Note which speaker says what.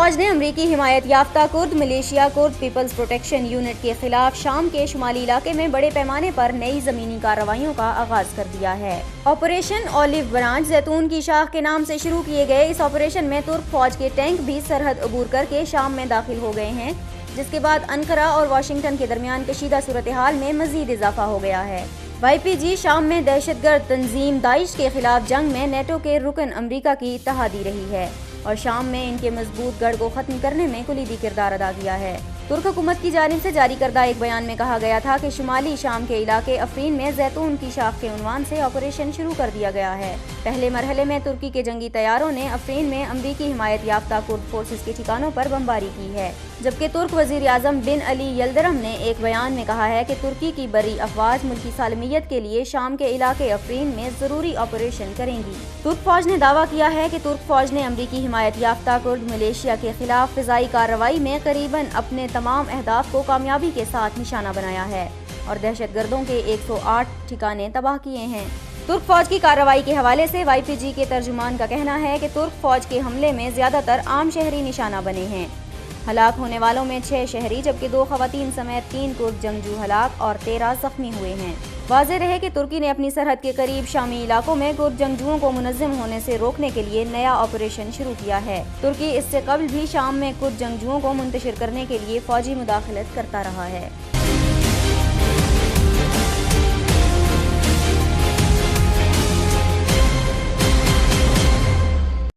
Speaker 1: فوج نے امریکی حمایت یافتہ کرد ملیشیا کرد پیپلز پروٹیکشن یونٹ کے خلاف شام کے شمالی علاقے میں بڑے پیمانے پر نئی زمینی کارروائیوں کا آغاز کر دیا ہے۔ آپریشن اولیو برانچ زیتون کی شاخ کے نام سے شروع کیے گئے اس آپریشن میں ترک فوج کے ٹینک بھی سرحد عبور کر کے شام میں داخل ہو گئے ہیں، جس کے بعد انقرہ اور واشنگٹن کے درمیان کشیدہ صورتحال میں مزید اضافہ ہو گیا ہے۔ YPG شام میں دہشت گرد تنظیم داعش کے خلاف جنگ میں نیٹو کے رکن امریکہ کی اتحادی رہی ہے اور شام میں ان کے مضبوط گڑھ کو ختم کرنے میں کلیدی کردار ادا کیا ہے۔ ترک حکومت کی جانب سے جاری کردہ ایک بیان میں کہا گیا تھا کہ شمالی شام کے علاقے افرین میں زیتون کی شاخ کے عنوان سے آپریشن شروع کر دیا گیا ہے۔ پہلے مرحلے میں ترکی کے جنگی طیاروں نے افرین میں امریکی حمایت یافتہ کرد فورسز کے ٹھکانوں پر بمباری کی ہے، جبکہ ترک وزیر اعظم بن علی یلدرم نے ایک بیان میں کہا ہے کہ ترکی کی بری افواج ملکی سالمیت کے لیے شام کے علاقے افرین میں ضروری آپریشن کریں گی۔ ترک فوج نے دعویٰ کیا ہے کہ ترک فوج نے امریکی حمایت یافتہ کرد ملیشیا کے خلاف فضائی کارروائی میں قریباً اپنے تمام اہداف کو کامیابی کے ساتھ نشانہ بنایا ہے اور دہشت گردوں کے 108 ٹھکانے تباہ کیے ہیں۔ ترک فوج کی کارروائی کے حوالے سے YPG کے ترجمان کا کہنا ہے کہ ترک فوج کے حملے میں زیادہ تر عام شہری نشانہ بنے ہیں۔ ہلاک ہونے والوں میں 6 شہری جبکہ 2 خواتین سمیت 3 کرد جنگجو ہلاک اور 13 زخمی ہوئے ہیں۔ واضح رہے کہ ترکی نے اپنی سرحد کے قریب شامی علاقوں میں کرد جنگجوؤں کو منظم ہونے سے روکنے کے لیے نیا آپریشن شروع کیا ہے۔ ترکی اس سے قبل بھی شام میں کرد جنگجوؤں کو منتشر کرنے کے لیے فوجی مداخلت کرتا رہا ہے۔